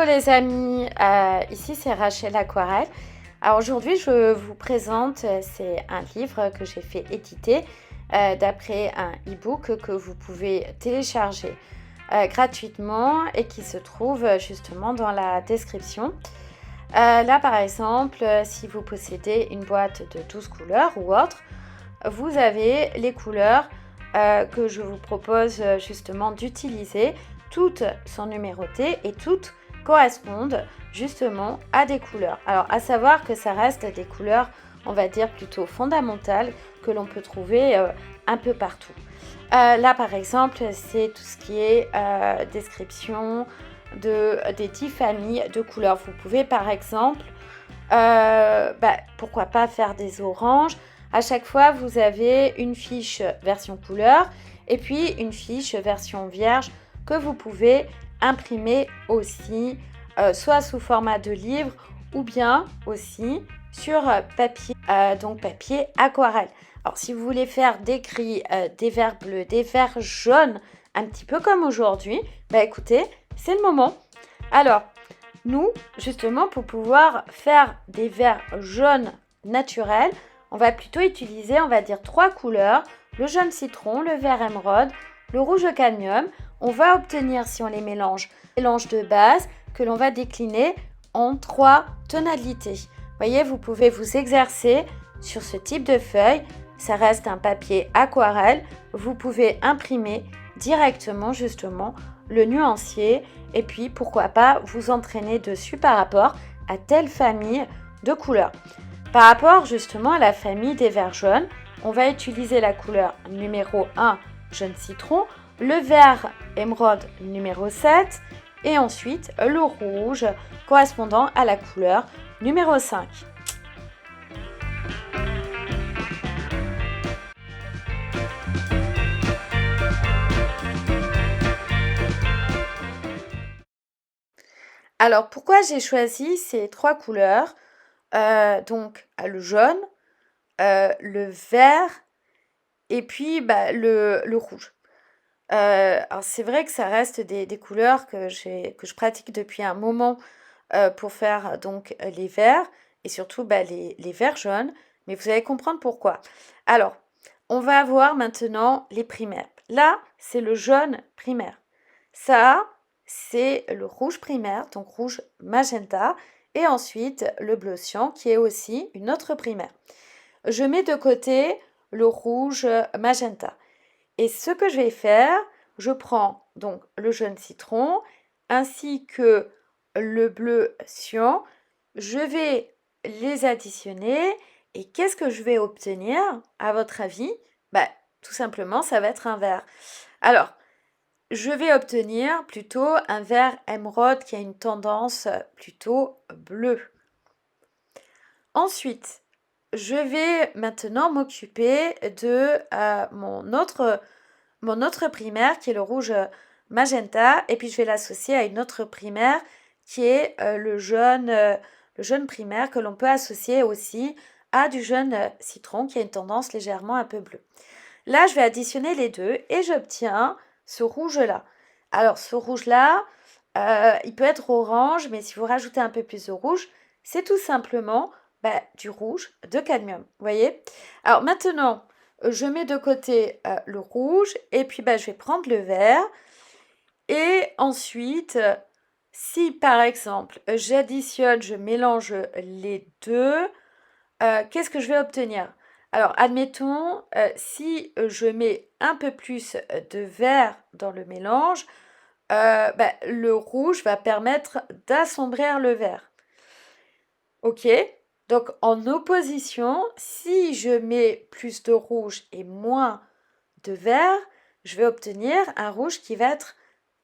Hello les amis, ici c'est Rachel Aquarelle. Alors aujourd'hui je vous présente, c'est un livre que j'ai fait éditer d'après un e-book que vous pouvez télécharger gratuitement et qui se trouve justement dans la description. Là par exemple, si vous possédez une boîte de 12 couleurs ou autre, vous avez les couleurs que je vous propose justement d'utiliser. Toutes sont numérotées et toutes correspondent justement à des couleurs. Alors à savoir que ça reste des couleurs, on va dire plutôt fondamentales, que l'on peut trouver un peu partout. Là par exemple, c'est tout ce qui est description des 10 familles de couleurs. Vous pouvez par exemple, pourquoi pas faire des oranges. À chaque fois, vous avez une fiche version couleur et puis une fiche version vierge que vous pouvez imprimer aussi, soit sous format de livre ou bien aussi sur papier, donc papier aquarelle. Alors, si vous voulez faire des gris, des verts bleus, des verts jaunes, un petit peu comme aujourd'hui, écoutez, c'est le moment. Alors, nous, justement, pour pouvoir faire des verts jaunes naturels, on va plutôt utiliser, on va dire, 3 couleurs, le jaune citron, le vert émeraude, le rouge cadmium. On va obtenir, si on les mélange, un mélange de base que l'on va décliner en 3 tonalités. Vous voyez, vous pouvez vous exercer sur ce type de feuille. Ça reste un papier aquarelle. Vous pouvez imprimer directement, justement, le nuancier et puis, pourquoi pas, vous entraîner dessus par rapport à telle famille de couleurs. Par rapport justement à la famille des verts jaunes, on va utiliser la couleur numéro 1, jaune citron, le vert émeraude numéro 7 et ensuite le rouge correspondant à la couleur numéro 5. Alors pourquoi j'ai choisi ces 3 couleurs? Donc le jaune, le vert et puis le rouge. Alors c'est vrai que ça reste des couleurs que je pratique depuis un moment pour faire donc les verts et surtout les verts jaunes, mais vous allez comprendre pourquoi. Alors, on va avoir maintenant les primaires. Là, c'est le jaune primaire. Ça, c'est le rouge primaire, donc rouge magenta, et ensuite le bleu cyan qui est aussi une autre primaire. Je mets de côté le rouge magenta. Et ce que je vais faire, je prends donc le jaune citron ainsi que le bleu cyan. Je vais les additionner et qu'est-ce que je vais obtenir à votre avis? Tout simplement, ça va être un vert. Alors, je vais obtenir plutôt un vert émeraude qui a une tendance plutôt bleue. Ensuite, je vais maintenant m'occuper de mon autre primaire qui est le rouge magenta et puis je vais l'associer à une autre primaire qui est le jaune primaire que l'on peut associer aussi à du jaune citron qui a une tendance légèrement un peu bleue. Là, je vais additionner les deux et j'obtiens ce rouge-là. Alors, ce rouge-là, il peut être orange, mais si vous rajoutez un peu plus de rouge, c'est tout simplement du rouge de cadmium. Vous voyez? Alors maintenant, je mets de côté le rouge et puis je vais prendre le vert. Et ensuite, si par exemple j'additionne, je mélange les deux, qu'est-ce que je vais obtenir? Alors, admettons, si je mets un peu plus de vert dans le mélange, le rouge va permettre d'assombrir le vert. Ok? Donc, en opposition, si je mets plus de rouge et moins de vert, je vais obtenir un rouge qui va être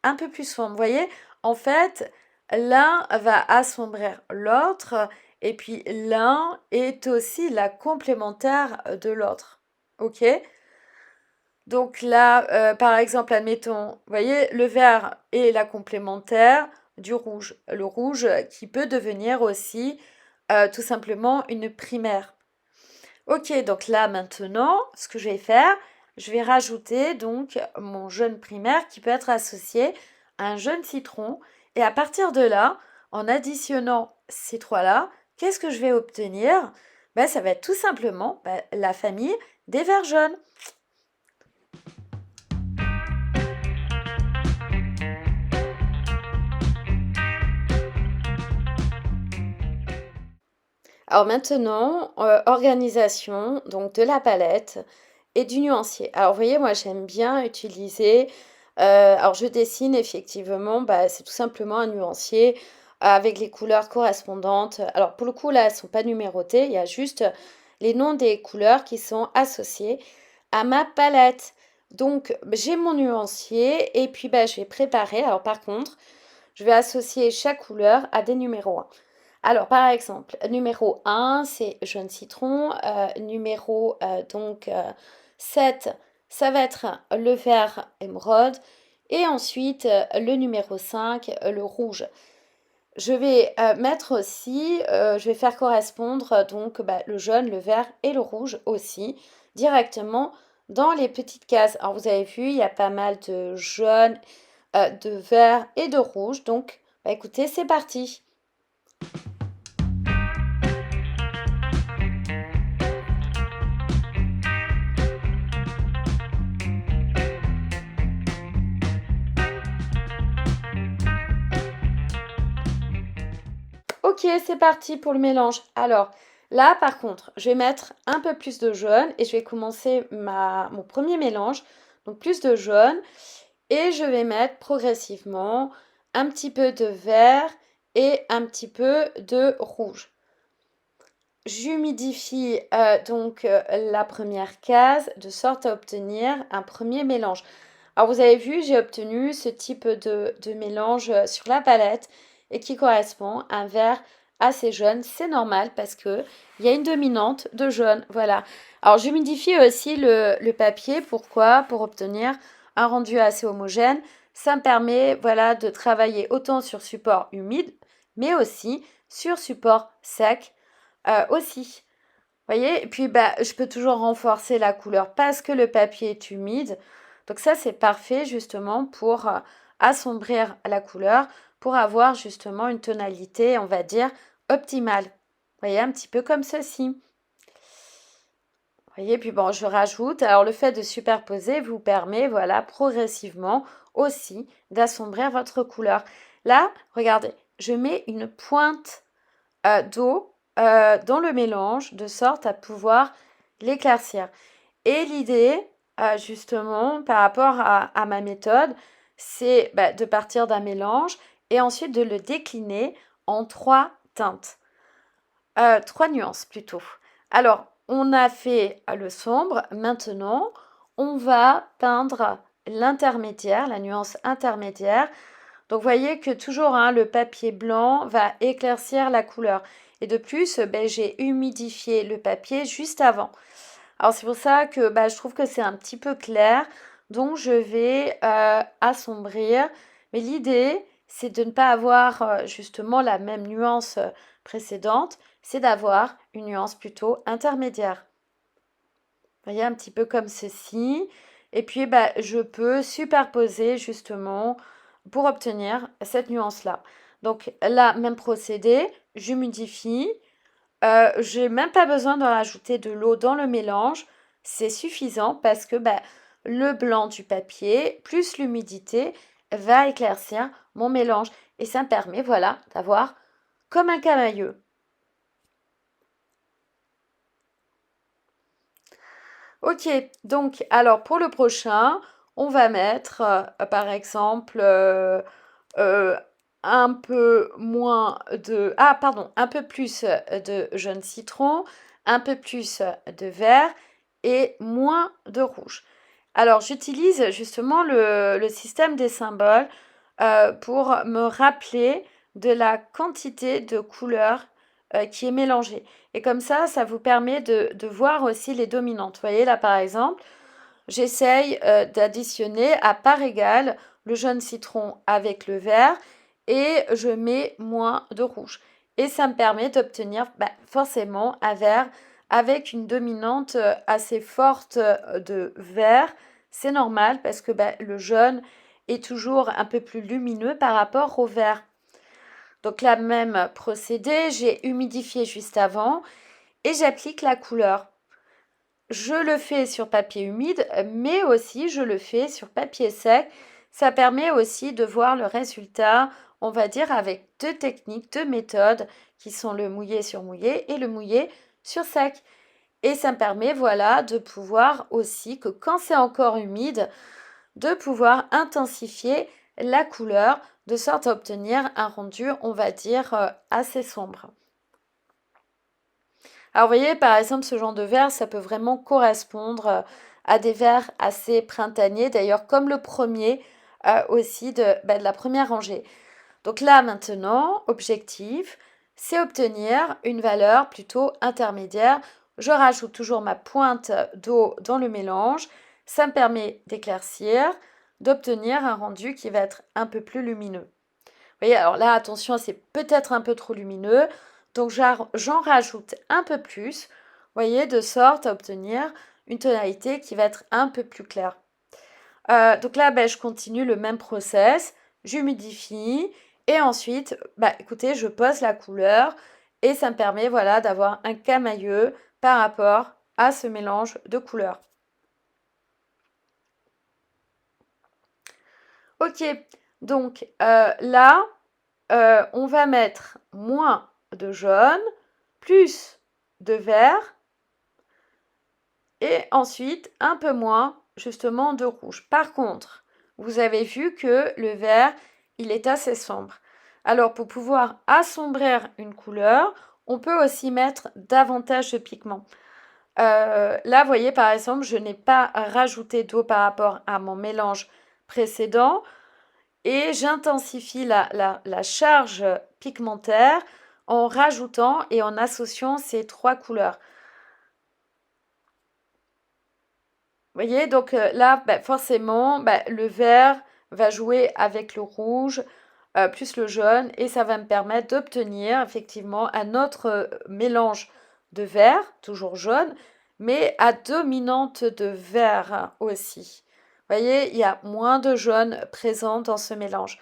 un peu plus sombre. Vous voyez? En fait, l'un va assombrir l'autre et puis l'un est aussi la complémentaire de l'autre. Ok? Donc là, par exemple, admettons, vous voyez, le vert est la complémentaire du rouge. Le rouge qui peut devenir aussi tout simplement une primaire. Ok, donc là maintenant, ce que je vais faire, je vais rajouter donc mon jaune primaire qui peut être associé à un jaune citron Et à partir de là, en additionnant ces trois-là, qu'est-ce que je vais obtenir? Ben, ça va être tout simplement la famille des verts jaunes. Alors maintenant, organisation donc de la palette et du nuancier. Alors vous voyez, moi j'aime bien utiliser, alors je dessine effectivement, c'est tout simplement un nuancier avec les couleurs correspondantes. Alors pour le coup là, elles sont pas numérotées, il y a juste les noms des couleurs qui sont associés à ma palette. Donc j'ai mon nuancier et puis je vais préparer. Alors par contre, je vais associer chaque couleur à des numéros 1. Alors, par exemple, numéro 1, c'est jaune citron. Numéro 7, ça va être le vert émeraude. Et ensuite, le numéro 5, le rouge. Je vais mettre aussi, je vais faire correspondre le jaune, le vert et le rouge aussi directement dans les petites cases. Alors, vous avez vu, il y a pas mal de jaune, de vert et de rouge. Donc, écoutez, c'est parti. Ok, c'est parti pour le mélange. Alors là, par contre, je vais mettre un peu plus de jaune et je vais commencer mon premier mélange. Donc plus de jaune et je vais mettre progressivement un petit peu de vert et un petit peu de rouge. J'humidifie la première case de sorte à obtenir un premier mélange. Alors vous avez vu, j'ai obtenu ce type de mélange sur la palette et qui correspond à un vert assez jaune. C'est normal parce que il y a une dominante de jaune. Voilà. Alors j'humidifie aussi le papier. Pourquoi? Pour obtenir un rendu assez homogène. Ça me permet voilà, de travailler autant sur support humide, mais aussi sur support sec aussi. Vous voyez? Et puis, je peux toujours renforcer la couleur parce que le papier est humide. Donc ça, c'est parfait justement pour assombrir la couleur, pour avoir justement une tonalité, on va dire, optimale. Vous voyez, un petit peu comme ceci. Vous voyez, puis bon, je rajoute. Alors, le fait de superposer vous permet, voilà, progressivement aussi d'assombrir votre couleur. Là, regardez, je mets une pointe d'eau dans le mélange de sorte à pouvoir l'éclaircir. Et l'idée, justement, par rapport à ma méthode, c'est de partir d'un mélange et ensuite de le décliner en trois teintes, trois nuances plutôt. Alors, on a fait le sombre, maintenant, on va peindre l'intermédiaire, la nuance intermédiaire. Donc, vous voyez que toujours le papier blanc va éclaircir la couleur. Et de plus, j'ai humidifié le papier juste avant. Alors, c'est pour ça que je trouve que c'est un petit peu clair. Donc, je vais assombrir. Mais l'idée, c'est de ne pas avoir justement la même nuance précédente. C'est d'avoir une nuance plutôt intermédiaire. Vous voyez, un petit peu comme ceci. Et puis, je peux superposer justement pour obtenir cette nuance-là. Donc là, même procédé, j'humidifie. J'ai même pas besoin de rajouter de l'eau dans le mélange. C'est suffisant parce que le blanc du papier plus l'humidité va éclaircir mon mélange. Et ça me permet, voilà, d'avoir comme un camailleux. Ok, donc alors pour le prochain, on va mettre par exemple euh, un peu moins de... Ah, pardon, un peu plus de jaune citron, un peu plus de vert et moins de rouge. Alors, j'utilise justement le système des symboles pour me rappeler de la quantité de couleurs qui est mélangée. Et comme ça vous permet de voir aussi les dominantes. Vous voyez, là, par exemple, j'essaye d'additionner à part égale le jaune citron avec le vert et je mets moins de rouge. Et ça me permet d'obtenir forcément un vert avec une dominante assez forte de vert. C'est normal parce que le jaune est toujours un peu plus lumineux par rapport au vert. Donc là, même procédé, j'ai humidifié juste avant et j'applique la couleur. Je le fais sur papier humide, mais aussi je le fais sur papier sec. Ça permet aussi de voir le résultat, on va dire, avec deux techniques, deux méthodes qui sont le mouillé sur mouillé et le mouillé sur sec. Et ça me permet, voilà, de pouvoir aussi, que quand c'est encore humide, de pouvoir intensifier la couleur de sorte à obtenir un rendu, on va dire, assez sombre. Alors, vous voyez, par exemple, ce genre de verre, ça peut vraiment correspondre à des verres assez printaniers, d'ailleurs, comme le premier aussi de la première rangée. Donc là, maintenant, objectif, c'est obtenir une valeur plutôt intermédiaire. Je rajoute toujours ma pointe d'eau dans le mélange. Ça me permet d'éclaircir, d'obtenir un rendu qui va être un peu plus lumineux. Vous voyez, alors là, attention, c'est peut-être un peu trop lumineux. Donc j'en rajoute un peu plus, vous voyez, de sorte à obtenir une tonalité qui va être un peu plus claire. Donc là, je continue le même process, j'humidifie et ensuite, écoutez, je pose la couleur et ça me permet, voilà, d'avoir un camailleux par rapport à ce mélange de couleurs. Ok, donc là, on va mettre moins de jaune, plus de vert et ensuite un peu moins justement de rouge. Par contre, vous avez vu que le vert, il est assez sombre. Alors pour pouvoir assombrir une couleur, on peut aussi mettre davantage de pigments. Là, vous voyez, par exemple, je n'ai pas rajouté d'eau par rapport à mon mélange précédent et j'intensifie la charge pigmentaire en rajoutant et en associant ces trois couleurs. Vous voyez, donc là, forcément, le vert va jouer avec le rouge, plus le jaune, et ça va me permettre d'obtenir effectivement un autre mélange de vert, toujours jaune, mais à dominante de vert aussi. Vous voyez, il y a moins de jaune présent dans ce mélange.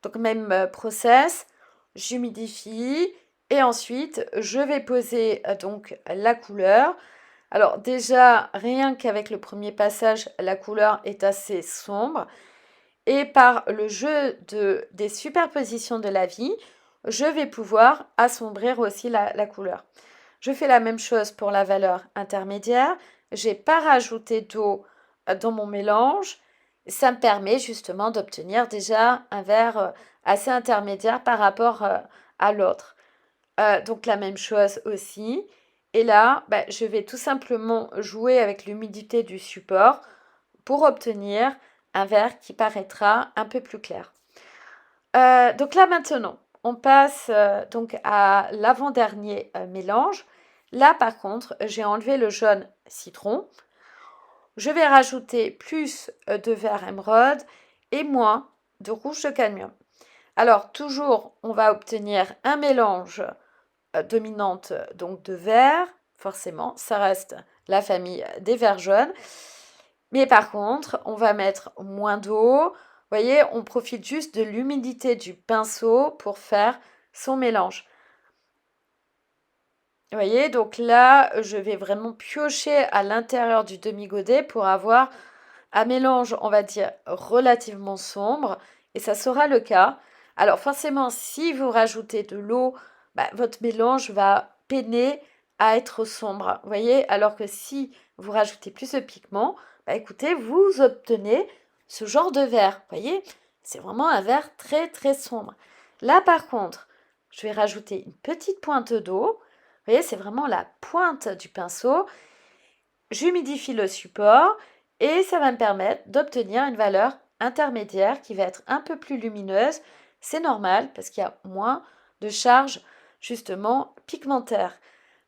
Donc même process, j'humidifie et ensuite je vais poser donc la couleur. Alors déjà, rien qu'avec le premier passage, la couleur est assez sombre. Et par le jeu des superpositions de la vie, je vais pouvoir assombrir aussi la couleur. Je fais la même chose pour la valeur intermédiaire. Je n'ai pas rajouté d'eau dans mon mélange. Ça me permet justement d'obtenir déjà un vert assez intermédiaire par rapport à l'autre. Donc la même chose aussi. Et là, je vais tout simplement jouer avec l'humidité du support pour obtenir un vert qui paraîtra un peu plus clair. Donc là maintenant, on passe donc à l'avant-dernier mélange. Là par contre, j'ai enlevé le jaune citron. Je vais rajouter plus de vert émeraude et moins de rouge de cadmium. Alors toujours, on va obtenir un mélange dominante donc de vert, forcément, ça reste la famille des verts jaunes. Mais par contre, on va mettre moins d'eau. Vous voyez, on profite juste de l'humidité du pinceau pour faire son mélange. Vous voyez, donc là, je vais vraiment piocher à l'intérieur du demi-godet pour avoir un mélange, on va dire, relativement sombre. Et ça sera le cas. Alors forcément, si vous rajoutez de l'eau, votre mélange va peiner à être sombre. Vous voyez, alors que si vous rajoutez plus de pigments, écoutez, vous obtenez ce genre de vert. Vous voyez, c'est vraiment un vert très très sombre. Là, par contre, je vais rajouter une petite pointe d'eau. Vous voyez, c'est vraiment la pointe du pinceau. J'humidifie le support et ça va me permettre d'obtenir une valeur intermédiaire qui va être un peu plus lumineuse. C'est normal parce qu'il y a moins de charge justement pigmentaire.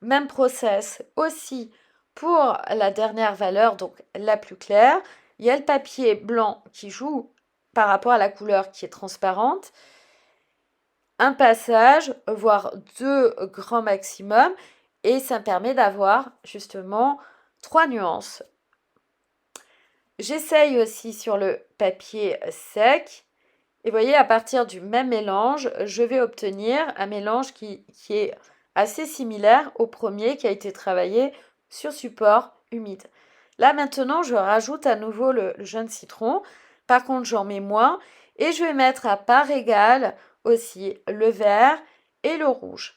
Même process aussi pour la dernière valeur, donc la plus claire. Il y a le papier blanc qui joue par rapport à la couleur qui est transparente. Un passage, voire deux grands maximum, et ça me permet d'avoir justement trois nuances. J'essaye aussi sur le papier sec Et vous voyez, à partir du même mélange, je vais obtenir un mélange qui est assez similaire au premier qui a été travaillé sur support humide. Là maintenant, je rajoute à nouveau le jaune citron. Par contre, j'en mets moins et je vais mettre à part égale aussi le vert et le rouge.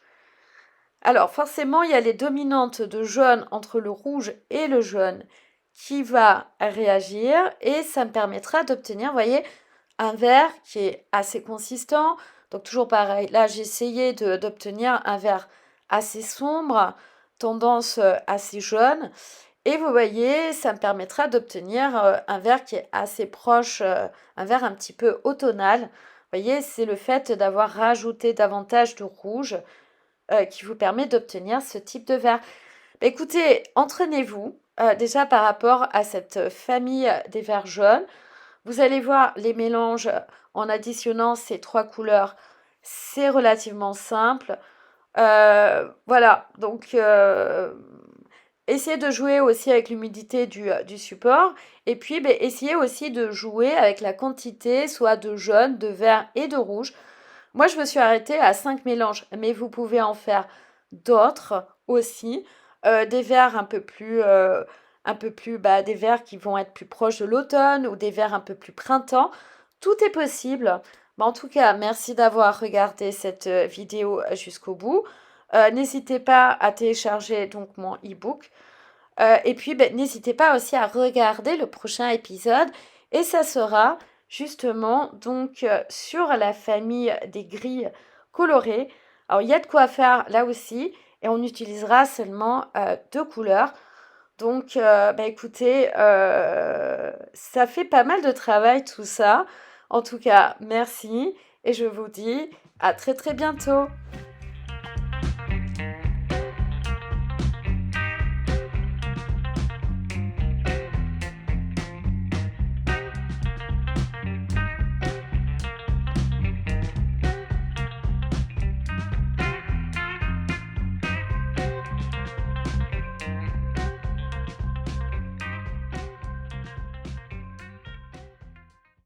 Alors forcément, il y a les dominantes de jaune entre le rouge et le jaune qui va réagir et ça me permettra d'obtenir, vous voyez, un vert qui est assez consistant. Donc toujours pareil, là j'ai essayé d'obtenir un vert assez sombre, tendance assez jaune. Et vous voyez, ça me permettra d'obtenir un vert qui est assez proche, un vert un petit peu automnal. Vous voyez, c'est le fait d'avoir rajouté davantage de rouge qui vous permet d'obtenir ce type de vert. Écoutez, entraînez-vous déjà par rapport à cette famille des verts jaunes. Vous allez voir les mélanges en additionnant ces trois couleurs, c'est relativement simple. Voilà, donc essayez de jouer aussi avec l'humidité du support et puis essayez aussi de jouer avec la quantité soit de jaune, de vert et de rouge. Moi, je me suis arrêtée à 5 mélanges, mais vous pouvez en faire d'autres aussi. Des verres des verres qui vont être plus proches de l'automne ou des verres un peu plus printemps. Tout est possible. En tout cas, merci d'avoir regardé cette vidéo jusqu'au bout. N'hésitez pas à télécharger donc mon e-book. Et puis, n'hésitez pas aussi à regarder le prochain épisode. Et ça sera justement donc sur la famille des grilles colorées. Alors, il y a de quoi faire là aussi. Et on utilisera seulement deux couleurs. Donc, écoutez, ça fait pas mal de travail tout ça. En tout cas, merci. Et je vous dis à très très bientôt.